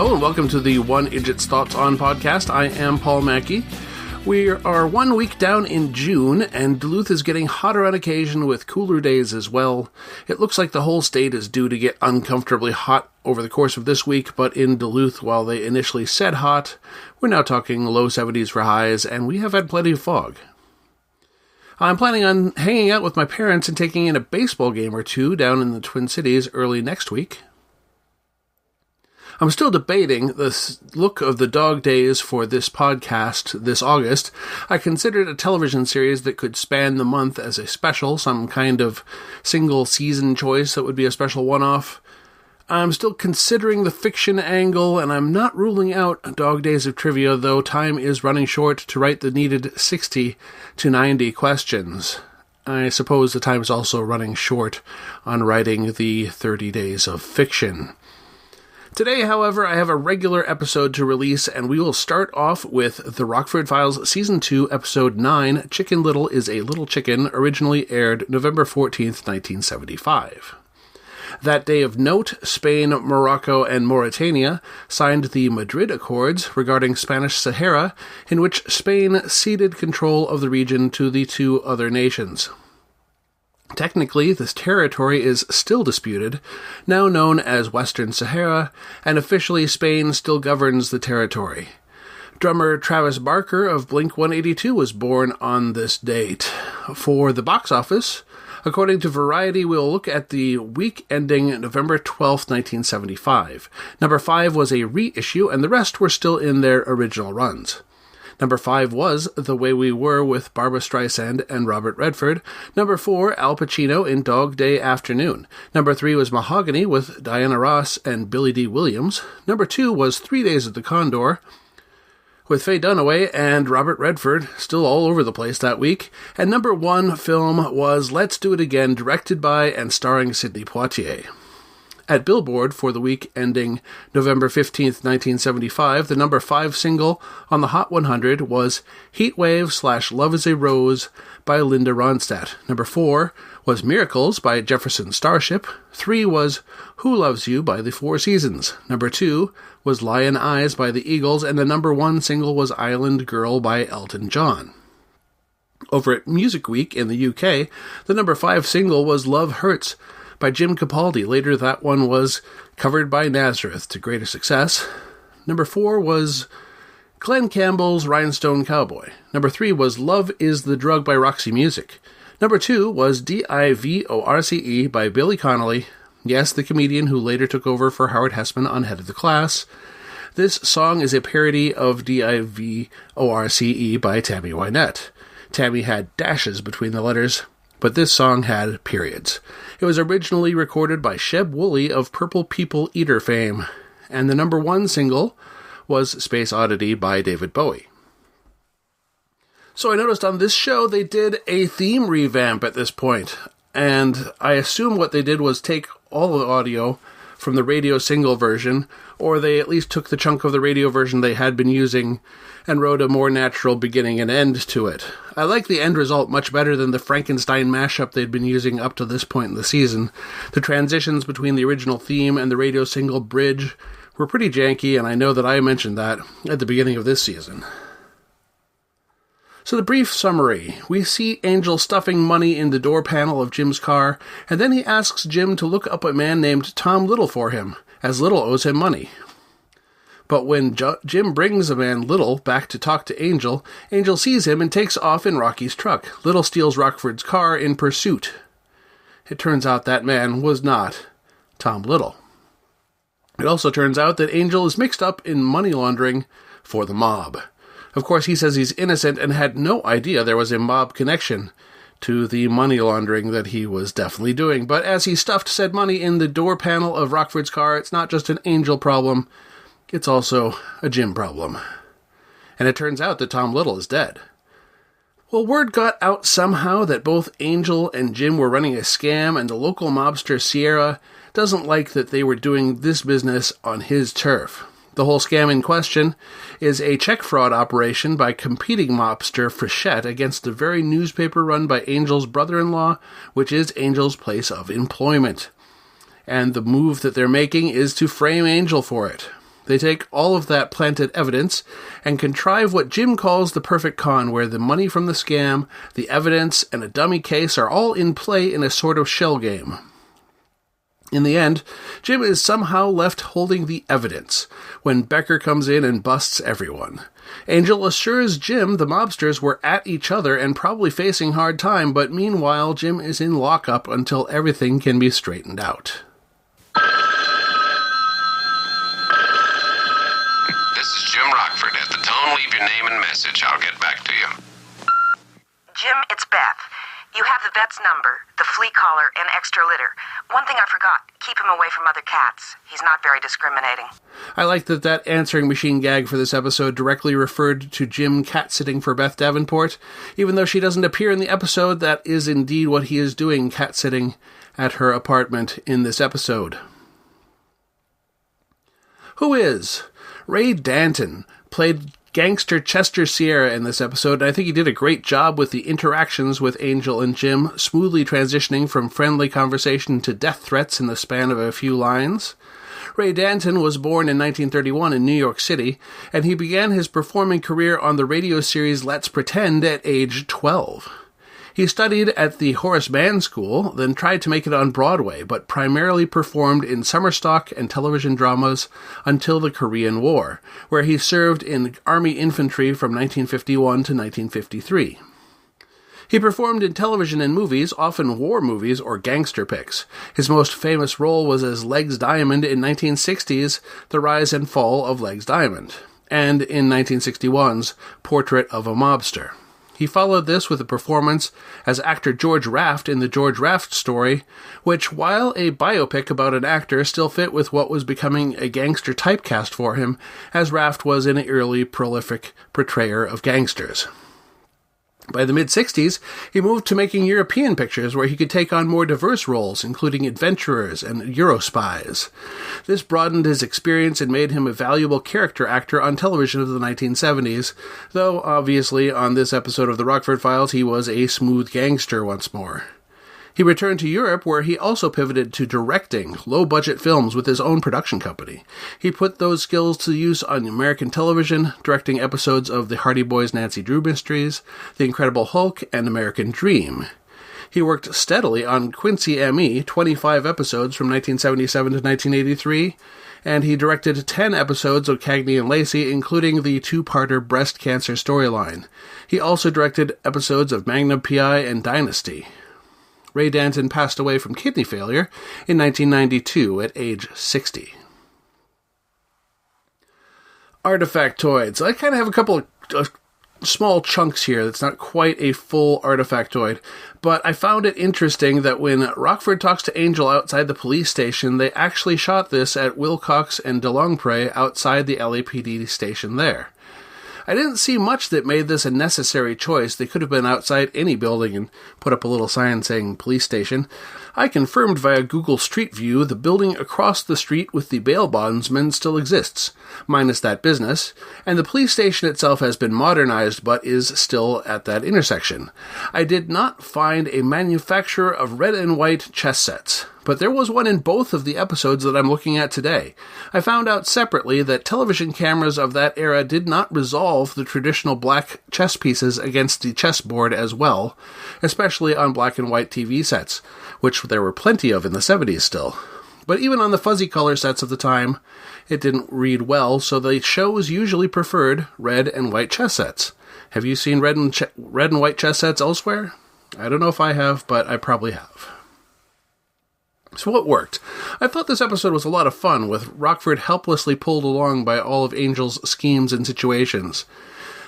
Hello and welcome to the One Idjit's Thoughts On podcast. I am Paul Mackey. We are 1 week down in June, and Duluth is getting hotter on occasion with cooler days as well. It looks like the whole state is due to get uncomfortably hot over the course of this week, but in Duluth, while they initially said hot, we're now talking low 70s for highs, and we have had plenty of fog. I'm planning on hanging out with my parents and taking in a baseball game or two down in the Twin Cities early next week. I'm still debating the look of the dog days for this podcast this August. I considered a television series that could span the month as a special, some kind of single season choice that would be a special one-off. I'm still considering the fiction angle, and I'm not ruling out dog days of trivia, though time is running short to write the needed 60 to 90 questions. I suppose the time is also running short on writing the 30 days of fiction. Today, however, I have a regular episode to release, and we will start off with the Rockford Files Season 2, Episode 9, Chicken Little is a Little Chicken, originally aired November 14th, 1975. That day of note, Spain, Morocco, and Mauritania signed the Madrid Accords regarding Spanish Sahara, in which Spain ceded control of the region to the two other nations. Technically, this territory is still disputed, now known as Western Sahara, and officially Spain still governs the territory. Drummer Travis Barker of Blink-182 was born on this date. For the box office, according to Variety, we'll look at the week ending November 12, 1975. Number 5 was a reissue, and the rest were still in their original runs. Number 5 was The Way We Were with Barbra Streisand and Robert Redford. Number 4, Al Pacino in Dog Day Afternoon. Number 3 was Mahogany with Diana Ross and Billy D. Williams. Number 2 was 3 Days of the Condor with Faye Dunaway and Robert Redford, still all over the place that week. And number 1 film was Let's Do It Again, directed by and starring Sidney Poitier. At Billboard for the week ending November 15th, 1975, the number 5 single on the Hot 100 was Heatwave / Love is a Rose by Linda Ronstadt. Number 4 was Miracles by Jefferson Starship. 3 was Who Loves You by the Four Seasons. Number 2 was Lion Eyes by the Eagles, and the number 1 single was Island Girl by Elton John. Over at Music Week in the UK, the number 5 single was Love Hurts by Jim Capaldi. Later, that one was covered by Nazareth to greater success. Number 4 was Glenn Campbell's Rhinestone Cowboy. Number 3 was Love is the Drug by Roxy Music. Number 2 was Divorce by Billy Connolly. Yes, the comedian who later took over for Howard Hessman on Head of the Class. This song is a parody of Divorce by Tammy Wynette. Tammy had dashes between the letters, but this song had periods. It was originally recorded by Sheb Woolley of Purple People Eater fame, and the number 1 single was Space Oddity by David Bowie. So I noticed on this show they did a theme revamp at this point, and I assume what they did was take all the audio from the radio single version, or they at least took the chunk of the radio version they had been using and wrote a more natural beginning and end to it. I like the end result much better than the Frankenstein mashup they'd been using up to this point in the season. The transitions between the original theme and the radio single bridge were pretty janky, and I know that I mentioned that at the beginning of this season. So the brief summary. We see Angel stuffing money in the door panel of Jim's car, and then he asks Jim to look up a man named Tom Little for him, as Little owes him money. But when Jim brings a man Little back to talk to Angel, Angel sees him and takes off in Rocky's truck. Little steals Rockford's car in pursuit. It turns out that man was not Tom Little. It also turns out that Angel is mixed up in money laundering for the mob. Of course, he says he's innocent and had no idea there was a mob connection to the money laundering that he was definitely doing. But as he stuffed said money in the door panel of Rockford's car, it's not just an Angel problem, it's also a Jim problem. And it turns out that Tom Little is dead. Well, word got out somehow that both Angel and Jim were running a scam, and the local mobster Sierra doesn't like that they were doing this business on his turf. The whole scam in question is a check fraud operation by competing mobster Frechette against the very newspaper run by Angel's brother-in-law, which is Angel's place of employment. And the move that they're making is to frame Angel for it. They take all of that planted evidence and contrive what Jim calls the perfect con, where the money from the scam, the evidence, and a dummy case are all in play in a sort of shell game. In the end, Jim is somehow left holding the evidence when Becker comes in and busts everyone. Angel assures Jim the mobsters were at each other and probably facing hard time, but meanwhile Jim is in lockup until everything can be straightened out. This is Jim Rockford. At the tone, leave your name and message. I'll get back to you. Jim, it's Beth. You have the vet's number, the flea collar, and extra litter. One thing I forgot, keep him away from other cats. He's not very discriminating. I like that answering machine gag for this episode directly referred to Jim cat-sitting for Beth Davenport. Even though she doesn't appear in the episode, that is indeed what he is doing, cat-sitting at her apartment in this episode. Who is? Ray Danton played gangster Chester Sierra in this episode, and I think he did a great job with the interactions with Angel and Jim, smoothly transitioning from friendly conversation to death threats in the span of a few lines. Ray Danton was born in 1931 in New York City, and he began his performing career on the radio series Let's Pretend at age 12. He studied at the Horace Mann School, then tried to make it on Broadway, but primarily performed in summer stock and television dramas until the Korean War, where he served in Army infantry from 1951 to 1953. He performed in television and movies, often war movies or gangster pics. His most famous role was as Legs Diamond in 1960's The Rise and Fall of Legs Diamond, and in 1961's Portrait of a Mobster. He followed this with a performance as actor George Raft in The George Raft Story, which, while a biopic about an actor, still fit with what was becoming a gangster typecast for him, as Raft was an early prolific portrayer of gangsters. By the mid-60s, he moved to making European pictures where he could take on more diverse roles, including adventurers and Eurospies. This broadened his experience and made him a valuable character actor on television of the 1970s, though, obviously, on this episode of the Rockford Files, he was a smooth gangster once more. He returned to Europe, where he also pivoted to directing low-budget films with his own production company. He put those skills to use on American television, directing episodes of the Hardy Boys' Nancy Drew Mysteries, The Incredible Hulk, and American Dream. He worked steadily on Quincy M.E., 25 episodes from 1977 to 1983, and he directed 10 episodes of Cagney and Lacey, including the two-parter breast cancer storyline. He also directed episodes of Magnum P.I. and Dynasty. Ray Danton passed away from kidney failure in 1992 at age 60. Artifactoids. I kind of have a couple of small chunks here that's not quite a full artifactoid, but I found it interesting that when Rockford talks to Angel outside the police station, they actually shot this at Wilcox and DeLongpre outside the LAPD station there. I didn't see much that made this a necessary choice. They could have been outside any building and put up a little sign saying police station. I confirmed via Google Street View the building across the street with the bail bondsman still exists, minus that business, and the police station itself has been modernized but is still at that intersection. I did not find a manufacturer of red and white chess sets, but there was one in both of the episodes that I'm looking at today. I found out separately that television cameras of that era did not resolve the traditional black chess pieces against the chessboard as well, especially on black and white TV sets, which there were plenty of in the 70s still. But even on the fuzzy color sets of the time, it didn't read well, so the shows usually preferred red and white chess sets. Have you seen red and white chess sets elsewhere? I don't know if I have, but I probably have. So what worked? I thought this episode was a lot of fun, with Rockford helplessly pulled along by all of Angel's schemes and situations.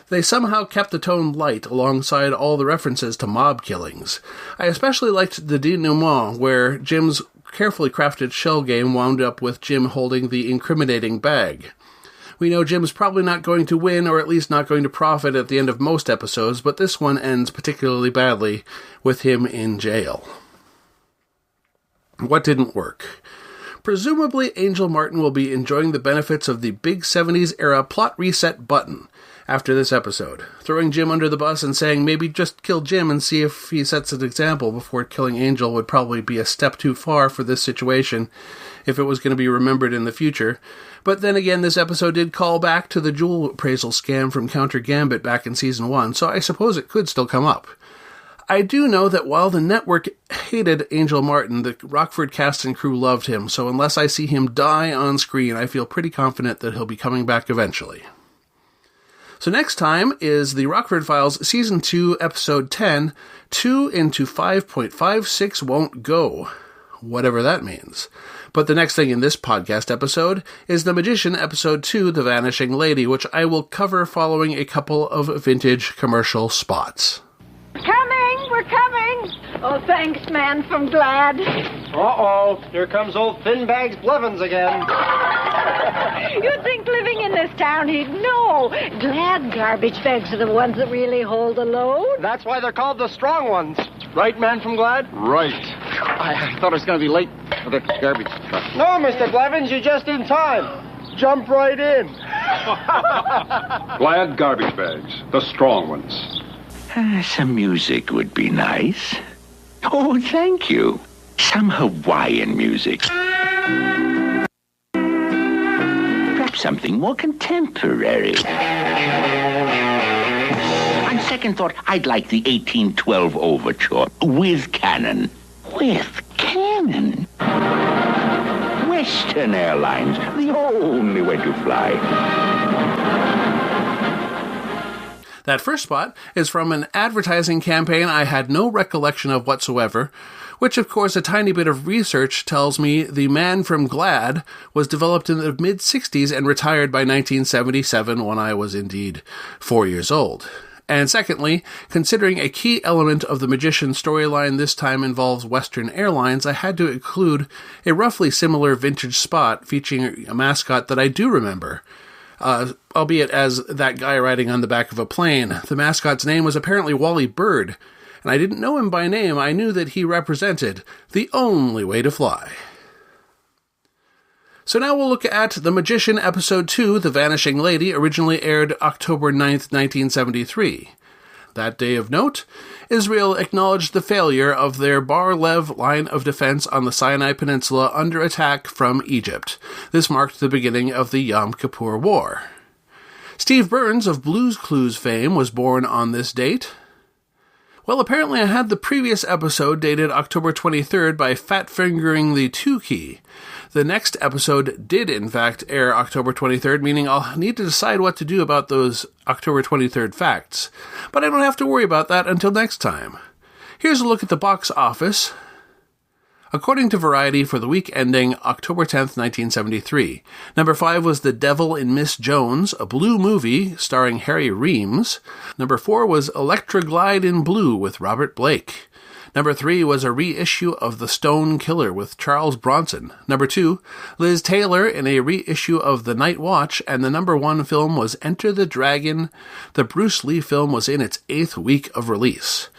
They somehow kept the tone light alongside all the references to mob killings. I especially liked the denouement, where Jim's carefully crafted shell game wound up with Jim holding the incriminating bag. We know Jim's probably not going to win, or at least not going to profit at the end of most episodes, but this one ends particularly badly, with him in jail. What didn't work? Presumably, Angel Martin will be enjoying the benefits of the big 70s era plot reset button after this episode, throwing Jim under the bus and saying maybe just kill Jim and see if he sets an example before killing Angel would probably be a step too far for this situation if it was going to be remembered in the future. But then again, this episode did call back to the jewel appraisal scam from Counter Gambit back in Season 1, so I suppose it could still come up. I do know that while the network hated Angel Martin, the Rockford cast and crew loved him, so unless I see him die on screen, I feel pretty confident that he'll be coming back eventually. So next time is the Rockford Files Season 2, Episode 10, 2 into 5.56 won't go. Whatever that means. But the next thing in this podcast episode is The Magician, Episode 2, The Vanishing Lady, which I will cover following a couple of vintage commercial spots. Coming! We're coming! Oh, thanks, man from Glad. Uh-oh. Here comes old Thinbags Blevins again. You'd think living in this town he'd know. Glad garbage bags are the ones that really hold the load. That's why they're called the strong ones. Right, man from Glad? Right. I thought I was going to be late for the garbage truck. No, Mr. Blevins, you're just in time. Jump right in. Glad garbage bags, the strong ones. Some music would be nice. Oh, thank you. Some Hawaiian music. Perhaps something more contemporary. On second thought, I'd like the 1812 Overture with cannon. With cannon? Western Airlines, the only way to fly. That first spot is from an advertising campaign I had no recollection of whatsoever, which of course a tiny bit of research tells me the man from Glad was developed in the mid-60s and retired by 1977 when I was indeed 4 years old. And secondly, considering a key element of the Magician storyline this time involves Western Airlines, I had to include a roughly similar vintage spot featuring a mascot that I do remember. Albeit as that guy riding on the back of a plane. The mascot's name was apparently Wally Bird, and I didn't know him by name. I knew that he represented the only way to fly. So now we'll look at The Magician, Episode 2, The Vanishing Lady, originally aired October 9th, 1973. That day of note, Israel acknowledged the failure of their Bar-Lev line of defense on the Sinai Peninsula under attack from Egypt. This marked the beginning of the Yom Kippur War. Steve Burns of Blue's Clues fame was born on this date. Well, apparently I had the previous episode dated October 23rd by fat-fingering the 2 key. The next episode did, in fact, air October 23rd, meaning I'll need to decide what to do about those October 23rd facts. But I don't have to worry about that until next time. Here's a look at the box office. According to Variety, for the week ending October 10th, 1973, number 5 was The Devil in Miss Jones, a blue movie starring Harry Reams. Number 4 was Electra Glide in Blue with Robert Blake. Number 3 was a reissue of The Stone Killer with Charles Bronson. Number 2, Liz Taylor in a reissue of The Night Watch, and the number 1 film was Enter the Dragon. The Bruce Lee film was in its 8th week of release.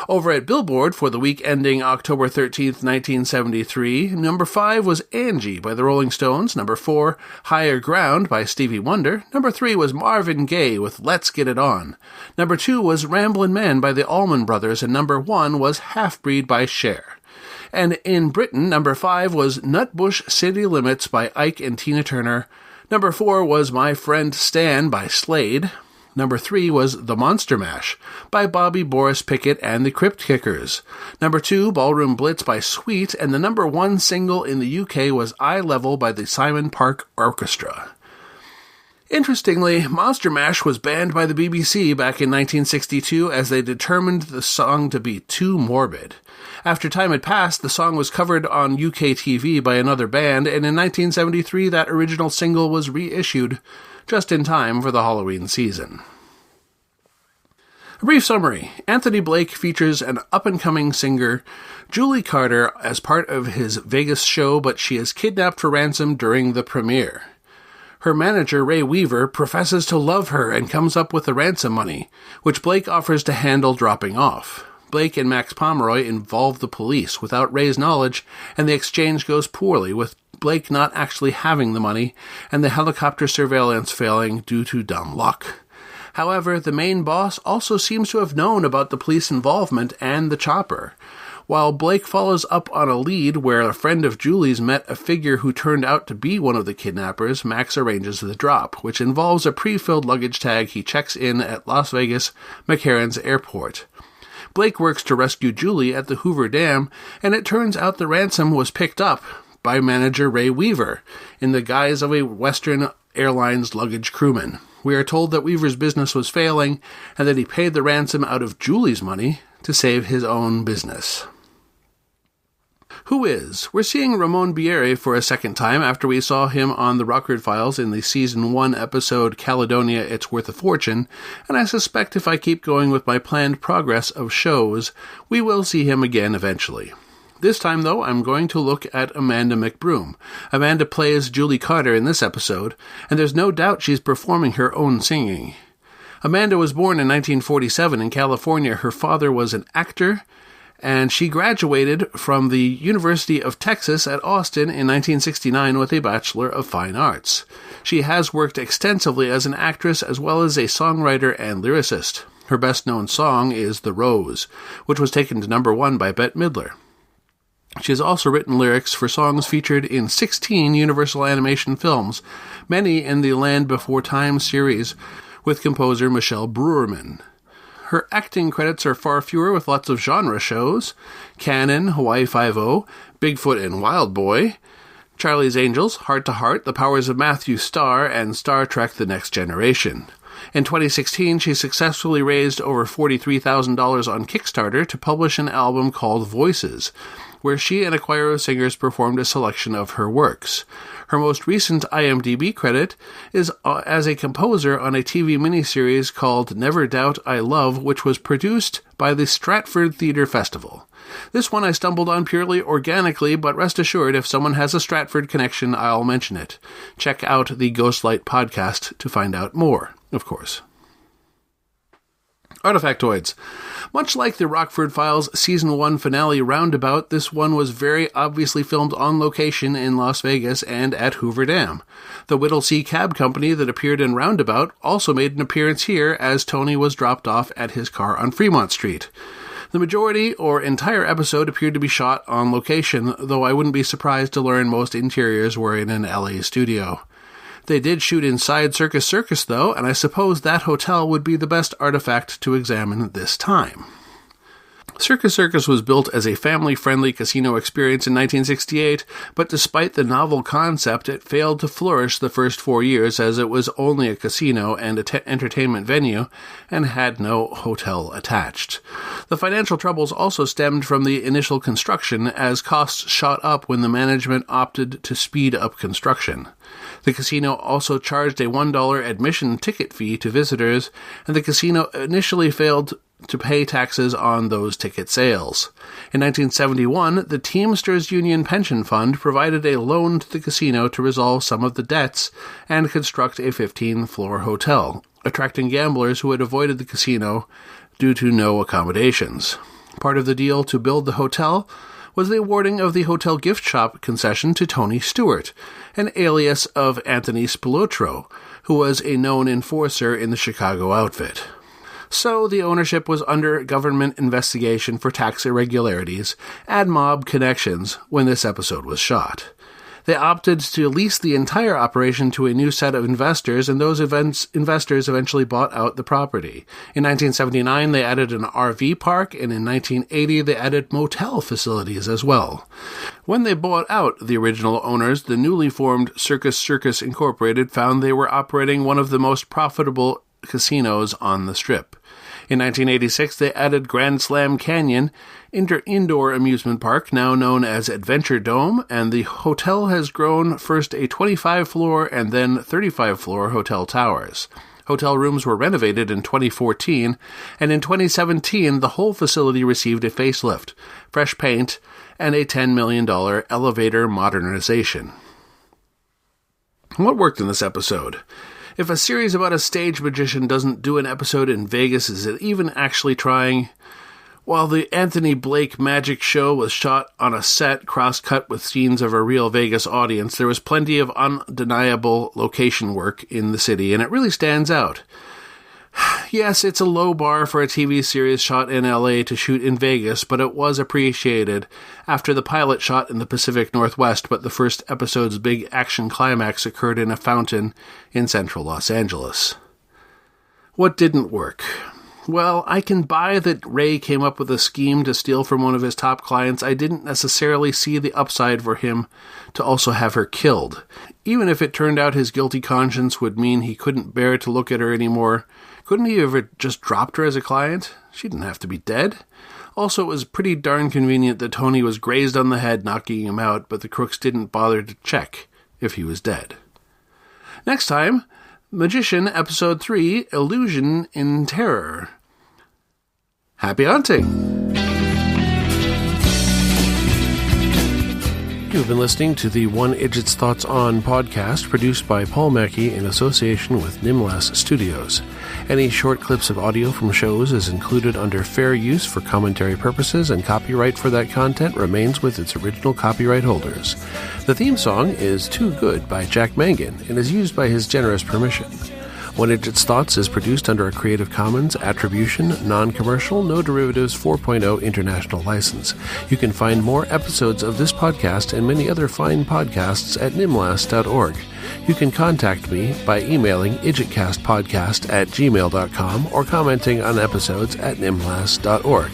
Over at Billboard for the week ending October 13th, 1973, number 5 was Angie by the Rolling Stones. Number 4, Higher Ground by Stevie Wonder. Number 3 was Marvin Gaye with Let's Get It On. Number 2 was Ramblin' Men by the Allman Brothers, and number 1 was Half-Breed by Cher. And in Britain, number 5 was Nutbush City Limits by Ike and Tina Turner. Number 4 was My Friend Stan by Slade. Number 3 was The Monster Mash by Bobby Boris Pickett and the Crypt Kickers. Number 2, Ballroom Blitz by Sweet, and the number 1 single in the UK was Eye Level by the Simon Park Orchestra. Interestingly, Monster Mash was banned by the BBC back in 1962 as they determined the song to be too morbid. After time had passed, the song was covered on UK TV by another band, and in 1973 that original single was reissued just in time for the Halloween season. A brief summary. Anthony Blake features an up-and-coming singer, Julie Carter, as part of his Vegas show, but she is kidnapped for ransom during the premiere. Her manager, Ray Weaver, professes to love her and comes up with the ransom money, which Blake offers to handle dropping off. Blake and Max Pomeroy involve the police without Ray's knowledge, and the exchange goes poorly, with Blake not actually having the money, and the helicopter surveillance failing due to dumb luck. However, the main boss also seems to have known about the police involvement and the chopper. While Blake follows up on a lead where a friend of Julie's met a figure who turned out to be one of the kidnappers, Max arranges the drop, which involves a pre-filled luggage tag he checks in at Las Vegas McCarran's airport. Blake works to rescue Julie at the Hoover Dam, and it turns out the ransom was picked up by manager Ray Weaver in the guise of a Western Airlines luggage crewman. We are told that Weaver's business was failing and that he paid the ransom out of Julie's money to save his own business. Who is? We're seeing Ramon Bieri for a second time after we saw him on the Rockford Files in the Season 1 episode Caledonia, It's Worth a Fortune, and I suspect if I keep going with my planned progress of shows, we will see him again eventually. This time, though, I'm going to look at Amanda McBroom. Amanda plays Julie Carter in this episode, and there's no doubt she's performing her own singing. Amanda was born in 1947 in California. Her father was an actor, and she graduated from the University of Texas at Austin in 1969 with a Bachelor of Fine Arts. She has worked extensively as an actress as well as a songwriter and lyricist. Her best-known song is The Rose, which was taken to number 1 by Bette Midler. She has also written lyrics for songs featured in 16 Universal Animation films, many in the Land Before Time series, with composer Michelle Brewerman. Her acting credits are far fewer, with lots of genre shows: Cannon, Hawaii Five-0, Bigfoot and Wild Boy, Charlie's Angels, Heart to Heart, The Powers of Matthew Starr, and Star Trek The Next Generation. In 2016, she successfully raised over $43,000 on Kickstarter to publish an album called Voices, where she and a choir of singers performed a selection of her works. Her most recent IMDb credit is as a composer on a TV miniseries called Never Doubt I Love, which was produced by the Stratford Theatre Festival. This one I stumbled on purely organically, but rest assured, if someone has a Stratford connection, I'll mention it. Check out the Ghostlight podcast to find out more, of course. Artifactoids. Much like the Rockford Files Season 1 finale roundabout, this one was very obviously filmed on location in Las Vegas and at Hoover Dam. The Whittlesea Cab Company that appeared in Roundabout also made an appearance here as Tony was dropped off at his car on Fremont Street. The majority or entire episode appeared to be shot on location, though I wouldn't be surprised to learn most interiors were in an LA studio. They did shoot inside Circus Circus, though, and I suppose that hotel would be the best artifact to examine this time. Circus Circus was built as a family-friendly casino experience in 1968, but despite the novel concept, it failed to flourish the first 4 years as it was only a casino and entertainment venue and had no hotel attached. The financial troubles also stemmed from the initial construction, as costs shot up when the management opted to speed up construction. The casino also charged a $1 admission ticket fee to visitors, and the casino initially failed to pay taxes on those ticket sales. In 1971, the Teamsters Union Pension Fund provided a loan to the casino to resolve some of the debts and construct a 15-floor hotel, attracting gamblers who had avoided the casino due to no accommodations. Part of the deal to build the hotel was the awarding of the hotel gift shop concession to Tony Stewart, an alias of Anthony Spilotro, who was a known enforcer in the Chicago outfit. So the ownership was under government investigation for tax irregularities and mob connections when this episode was shot. They opted to lease the entire operation to a new set of investors, and those investors eventually bought out the property. In 1979, they added an RV park, and in 1980, they added motel facilities as well. When they bought out the original owners, the newly formed Circus Circus Incorporated found they were operating one of the most profitable casinos on the Strip. In 1986, they added Grand Slam Canyon, indoor amusement park, now known as Adventure Dome, and the hotel has grown first a 25-floor and then 35-floor hotel towers. Hotel rooms were renovated in 2014, and in 2017, the whole facility received a facelift, fresh paint, and a $10 million elevator modernization. What worked in this episode? If a series about a stage magician doesn't do an episode in Vegas, is it even actually trying? While the Anthony Blake magic show was shot on a set cross-cut with scenes of a real Vegas audience, there was plenty of undeniable location work in the city, and it really stands out. Yes, it's a low bar for a TV series shot in LA to shoot in Vegas, but it was appreciated after the pilot shot in the Pacific Northwest, but the first episode's big action climax occurred in a fountain in central Los Angeles. What didn't work? Well, I can buy that Ray came up with a scheme to steal from one of his top clients. I didn't necessarily see the upside for him to also have her killed. Even if it turned out his guilty conscience would mean he couldn't bear to look at her anymore, couldn't he have just dropped her as a client? She didn't have to be dead. Also, it was pretty darn convenient that Tony was grazed on the head, knocking him out, but the crooks didn't bother to check if he was dead. Next time, Magician Episode 3, Illusion in Terror. Happy hunting! You've been listening to the One Idjit's Thoughts On podcast, produced by Paul Mackey in association with Nimlas Studios. Any short clips of audio from shows is included under fair use for commentary purposes, and copyright for that content remains with its original copyright holders. The theme song is Too Good by Jack Mangan and is used by his generous permission. One Idjit's Thoughts is produced under a Creative Commons Attribution, Non-Commercial, No Derivatives 4.0 International License. You can find more episodes of this podcast and many other fine podcasts at nimlas.org. You can contact me by emailing idjitcastpodcast@gmail.com or commenting on episodes at nimlas.org.